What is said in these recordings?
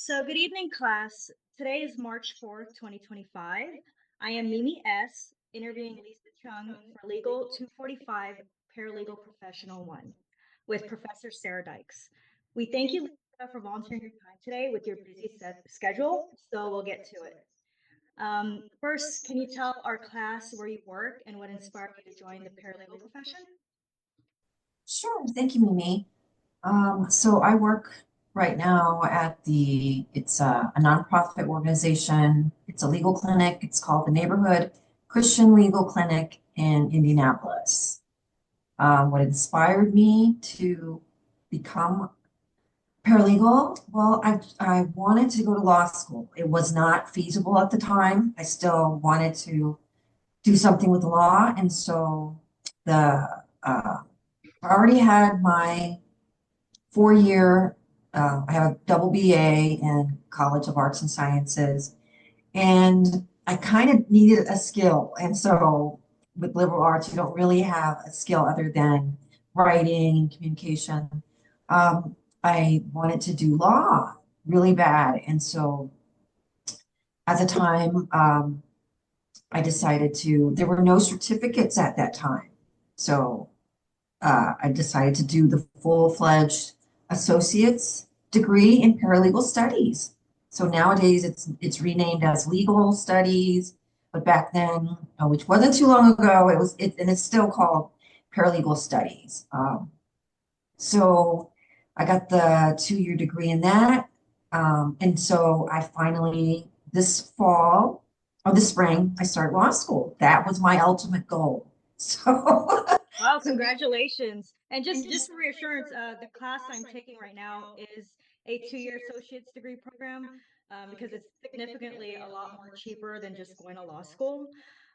Good evening, class. Today is March 4th, 2025. I am Mimi S., interviewing Lisa Chung for Legal 245 Paralegal Professional 1 with Professor Sara Dykes. We thank you, Lisa, for volunteering your time today with your busy schedule, so we'll get to it. First, can you tell our class where you work and what inspired you to join the paralegal profession? Sure, thank you, Mimi. So I work right now at it's a nonprofit organization. It's a legal clinic. It's called the Neighborhood Christian Legal Clinic in Indianapolis. What inspired me to become paralegal? Well, I wanted to go to law school. It was not feasible at the time. I still wanted to do something with the law, and so the I already had my 4 year. I have a double BA in College of Arts and Sciences, and I kind of needed a skill. And so with liberal arts, you don't really have a skill other than writing and communication. I wanted to do law really bad. And so at the time, I decided there were no certificates at that time. So I decided to do the full-fledged associate's degree in paralegal studies. So nowadays it's renamed as legal studies, but back then, which wasn't too long ago, and it's still called paralegal studies. So I got the 2 year degree in that, and so I finally this fall or this spring I start law school. That was my ultimate goal. So. Wow, congratulations. And just for reassurance, the class I'm taking right now is a 2 year associate's degree program because it's significantly a lot more cheaper than just going to law school.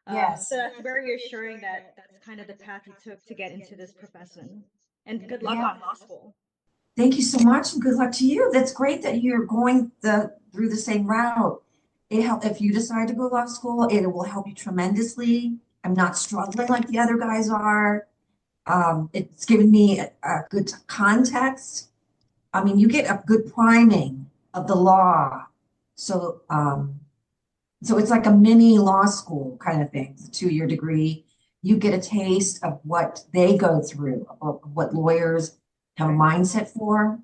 So Yes. that's very reassuring that that's kind of the path you took to get into this profession. And good luck Yeah. on law school. Thank you so much, and good luck to you. That's great that you're going through the same route. If you decide to go to law school, it will help you tremendously. I'm not struggling like the other guys are. It's given me a good context. I mean, you get a good priming of the law. So, so it's like a mini law school kind of thing. It's a 2 year degree. You get a taste of what they go through, of what lawyers have a mindset for.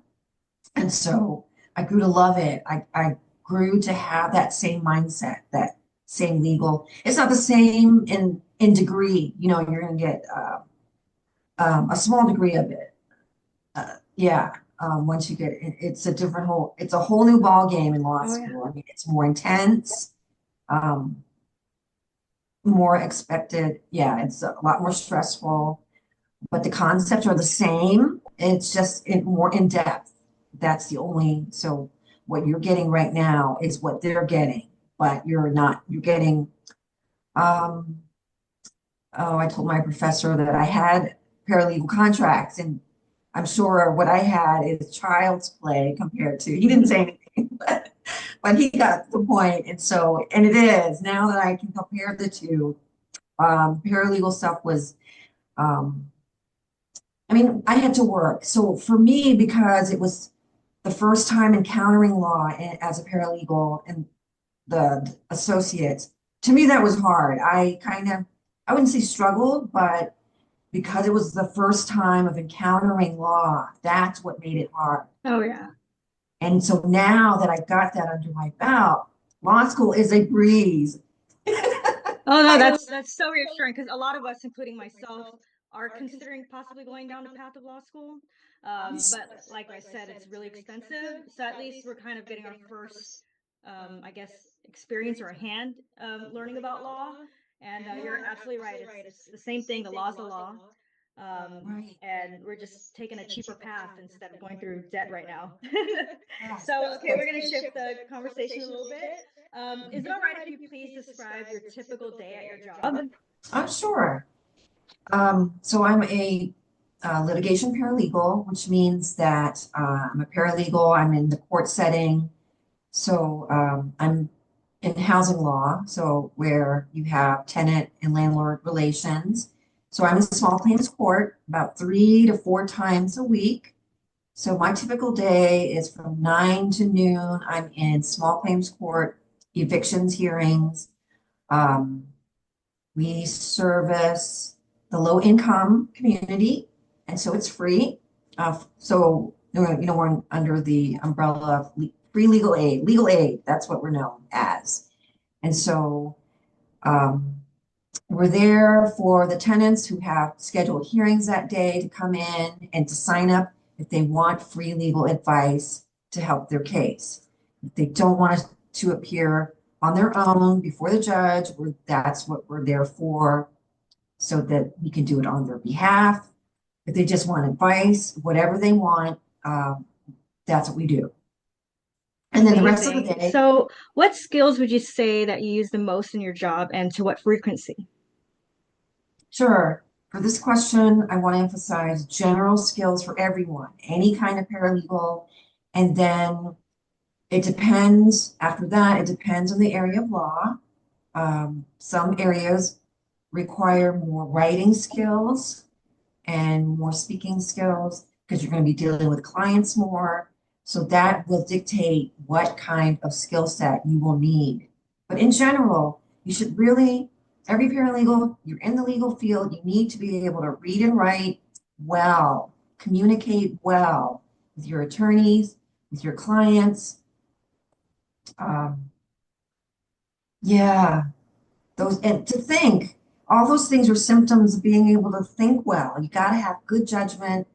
And so I grew to love it. I grew to have that same mindset, that same legal. It's not the same in degree. You're going to get a small degree of it. Yeah. Once you get it, it's a whole new ball game in law Oh, yeah. school. I mean, it's more intense, um, more expected. Yeah, it's a lot more stressful, but the concepts are the same. It's just more in depth. So what you're getting right now is what they're getting, but you're getting, um, oh, I told my professor that I had paralegal contracts, and I'm sure what I had is child's play compared to, he didn't say anything, but he got the point. And it is now that I can compare the two. Paralegal stuff was, um, I mean, I had to work. So for me, because it was the first time encountering law as a paralegal and the associates, to me, that was hard. I wouldn't say struggled, but because it was the first time of encountering law, that's what made it hard. Oh, yeah. And so now that I've got that under my belt, law school is a breeze. Oh no, that's so reassuring because a lot of us, including myself, are considering possibly going down the path of law school. But like I said, it's really expensive. So at least we're kind of getting our first, I guess, experience or a hand learning about law. And you're absolutely right. It's the same thing. The law's the law. Right. And we're just taking a cheaper path instead of going through debt right now. Yes. So, okay, we're going to shift the conversation a little bit. Is it all right if you please describe your typical day at your job? I'm sure. So I'm a litigation paralegal, which means that I'm a paralegal. I'm in the court setting. So I'm in housing law, so where you have tenant and landlord relations. So I'm in small claims court about 3 to 4 times a week. So my typical day is from 9 to noon. I'm in small claims court, evictions hearings. Um, we service the low income community, and so it's free. We're under the umbrella of free legal aid. Legal aid, that's what we're known as. And so um, we're there for the tenants who have scheduled hearings that day to come in and to sign up if they want free legal advice to help their case. If they don't want to appear on their own before the judge, that's what we're there for, so that we can do it on their behalf. If they just want advice, whatever they want, that's what we do. And then the rest of the Amazing. day, So, what skills would you say that you use the most in your job and to what frequency? sure. For this question, I want to emphasize general skills for everyone, any kind of paralegal. And then it depends, after that, it depends on the area of law. Some areas require more writing skills and more speaking skills because you're going to be dealing with clients more. So that will dictate what kind of skill set you will need. But in general, you should really, every paralegal, you're in the legal field, you need to be able to read and write well, communicate well with your attorneys, with your clients. Um, yeah, those, and to think, all those things are symptoms of being able to think well. You got to have good judgment.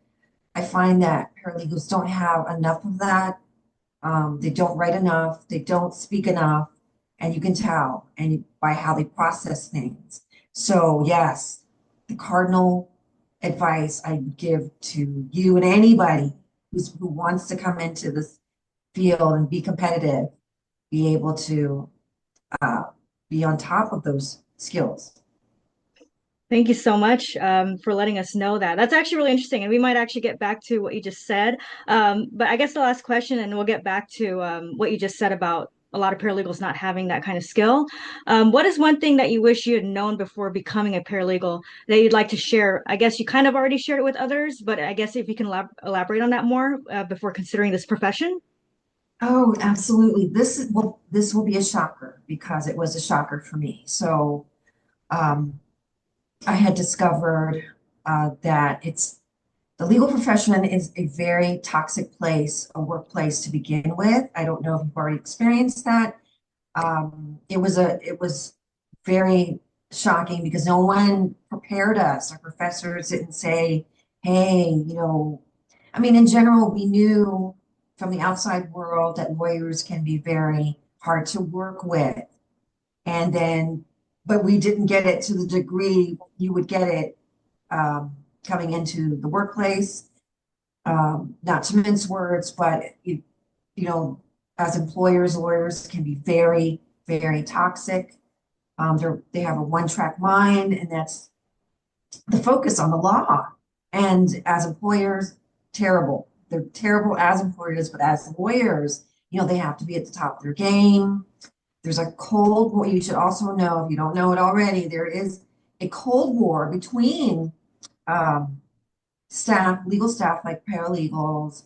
I find that paralegals don't have enough of that. They don't write enough, they don't speak enough, and you can tell and by how they process things. So yes, the cardinal advice I would give to you and anybody who wants to come into this field and be competitive, be able to uh, be on top of those skills. Thank you so much for letting us know that. That's actually really interesting, and we might actually get back to what you just said. But I guess the last question, and we'll get back to what you just said about a lot of paralegals not having that kind of skill. What is one thing that you wish you had known before becoming a paralegal that you'd like to share? I guess you kind of already shared it with others, but I guess if you can elaborate on that more before considering this profession. Oh, absolutely. This will be a shocker because it was a shocker for me. So um, I had discovered that the legal profession is a very toxic place, a workplace to begin with. I don't know if you've already experienced that. It was very shocking because no one prepared us. Our professors didn't say, "Hey, I mean, in general, we knew from the outside world that lawyers can be very hard to work with, and then, but we didn't get it to the degree you would get it coming into the workplace. Not to mince words, but you know, as employers, lawyers can be very, very toxic. They have a one-track mind, and that's the focus on the law. And as employers, terrible. They're terrible as employers, but as lawyers, they have to be at the top of their game. There's a cold war. You should also know, if you don't know it already, there is a cold war between um, legal staff like paralegals,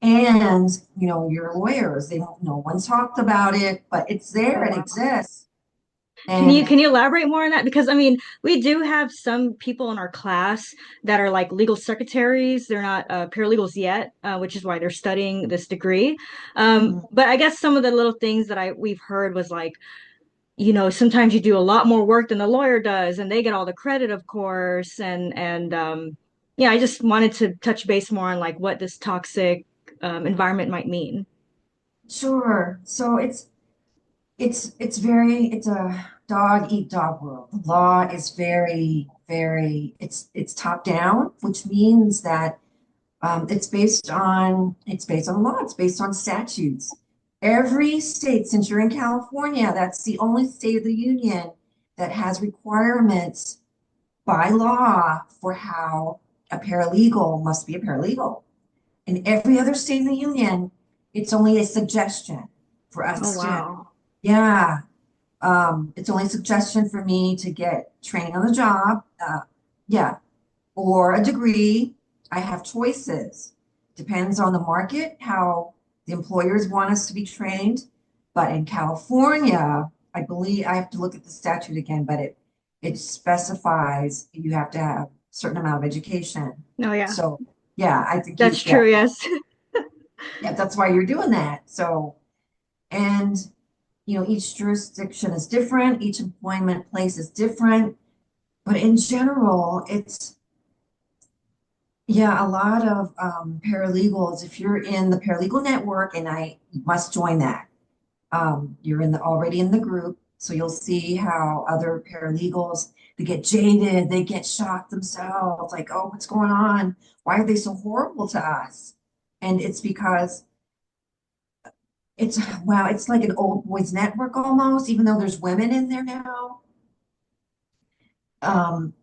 and your lawyers. No one's talked about it, but it's there, Oh, it wow. exists. Can you And can you elaborate more on that? Because I mean, we do have some people in our class that are like legal secretaries. They're not paralegals yet, which is why they're studying this degree. Mhm. But I guess some of the little things that we've heard was like, sometimes you do a lot more work than the lawyer does, and they get all the credit, of course. And yeah, I just wanted to touch base more on like what this toxic environment might mean. Sure. So it's a dog eat dog world. The law is very, very, it's top down, which means that it's based on law. It's based on statutes. Every state, since you're in California, that's the only state of the union that has requirements by law for how a paralegal must be a paralegal. In every other state in the union, it's only a suggestion for Oh, us to, wow. yeah, it's only a suggestion for me to get training on the job. Yeah, or a degree. I have choices depends on the market, how the employers want us to be trained. But in California, I believe I have to look at the statute again, but it specifies you have to have a certain amount of education. Oh yeah, So yeah, I think that's you, yeah, true. Yes. yeah, that's why you're doing that. So, and each jurisdiction is different, each employment place is different, but in general, it's yeah, a lot of paralegals, if you're in the paralegal network, and you must join that. You're already in the group, so you'll see how other paralegals, they get jaded, they get shocked themselves, like, oh, what's going on? Why are they so horrible to us? And it's because it's wow, it's like an old boys network almost, even though there's women in there now.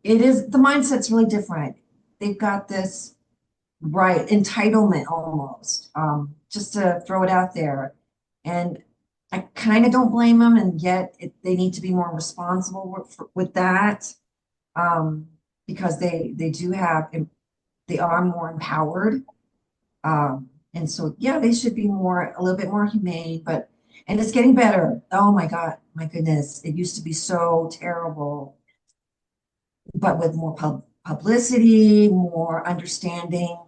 It is the mindset's really different. They've got this right entitlement almost, just to throw it out there. And I kind of don't blame them, and yet they need to be more responsible with that, um, because they do have they are more empowered, and so yeah, they should be a little bit more humane. But and it's getting better. Oh my God, my goodness, it used to be so terrible, but with more publicity, more understanding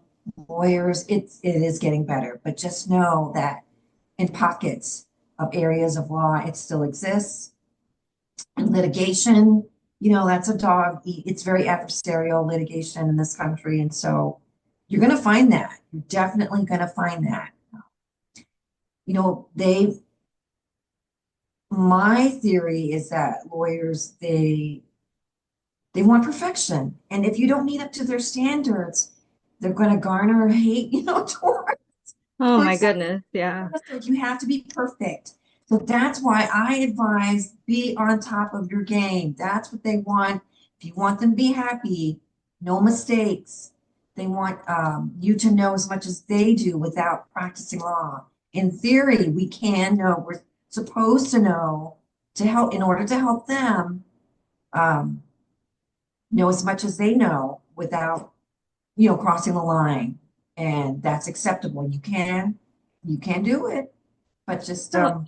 lawyers, it is getting better. But just know that in pockets of areas of law, it still exists. And litigation, that's a dog eat. It's very adversarial litigation in this country. And so you're going to find that. You're definitely going to find that. They, my theory is that lawyers, they want perfection. And if you don't meet up to their standards, they're going to garner hate, Oh my towards goodness. Yeah. so you have to be perfect. So that's why I advise be on top of your game. That's what they want. If you want them to be happy, no mistakes. They want you to know as much as they do without practicing law. In theory, we can know, we're supposed to know to help in order to help them um, know as much as they know without, crossing the line. And that's acceptable. You can do it. But just Oh,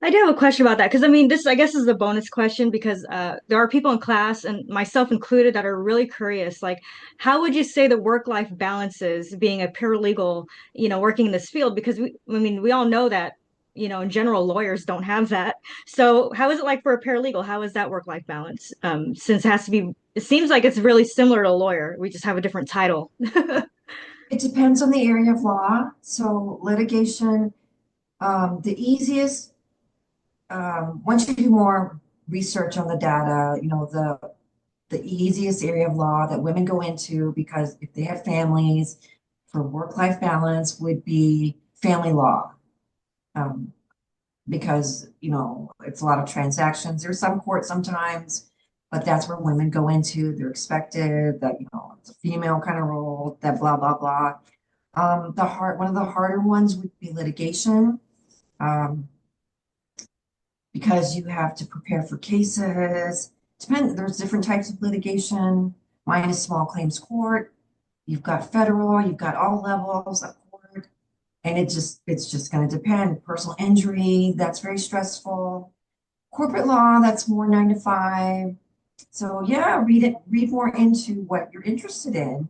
I do have a question about that because I mean, this I guess is a bonus question because there are people in class and myself included that are really curious. Like, how would you say the work-life balance is being a paralegal, working in this field? Because I mean, we all know that, in general, lawyers don't have that. So, how is it like for a paralegal? How is that work-life balance? Since it has to be, it seems like it's really similar to a lawyer. We just have a different title. it depends on the area of law. So litigation, the easiest, once you do more research on the data, the easiest area of law that women go into because if they have families for work-life balance would be family law. Um, because it's a lot of transactions. There's some court sometimes, but that's where women go into. They're expected that it's a female kind of role. That blah blah blah. One of the harder ones would be litigation, um, because you have to prepare for cases. There's different types of litigation. Mine is small claims court. You've got federal. You've got all levels of court. And it's just going to depend. Personal injury, that's very stressful. Corporate law, that's more 9 to 5. So yeah, read more into what you're interested in.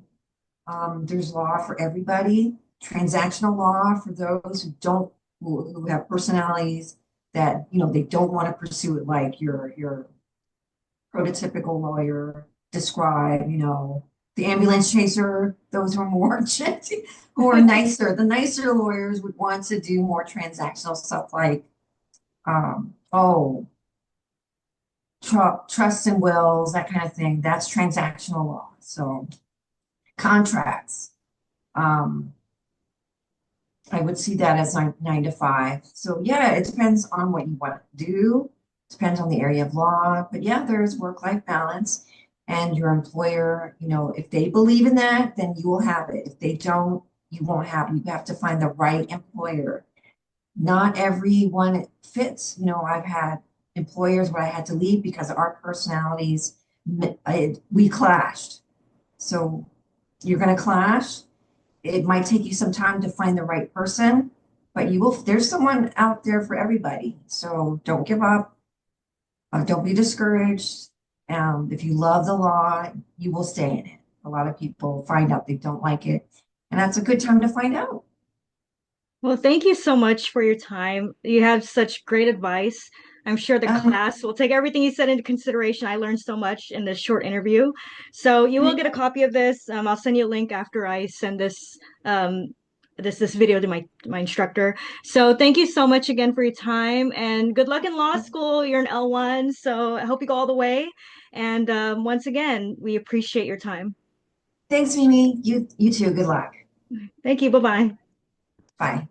There's law for everybody. Transactional law for those who have personalities that they don't want to pursue it like your prototypical lawyer describe. The ambulance chaser, those who are more who are nicer. The nicer lawyers would want to do more transactional stuff like, oh, trusts and wills, that kind of thing. That's transactional law. So contracts, um, I would see that as 9 to 5. So yeah, it depends on what you want to do. Depends on the area of law. But yeah, there's work-life balance. And your employer, if they believe in that, then you will have it. If they don't, you won't have it. You have to find the right employer. Not everyone fits. I've had employers where I had to leave because our personalities, we clashed. So you're going to clash. it might take you some time to find the right person, but you will, there's someone out there for everybody. So don't give up. Don't be discouraged. If you love the law, you will stay in it. A lot of people find out they don't like it, and that's a good time to find out. Well, thank you so much for your time. You have such great advice. I'm sure the Um, class will take everything you said into consideration. I learned so much in this short interview. So you will get a copy of this. I'll send you a link after I send this video to my instructor. So thank you so much again for your time and good luck in law school. You're an L1, so I hope you go all the way. And once again, we appreciate your time. Thanks, Mimi. You too. Good luck. Thank you. Bye-bye. Bye.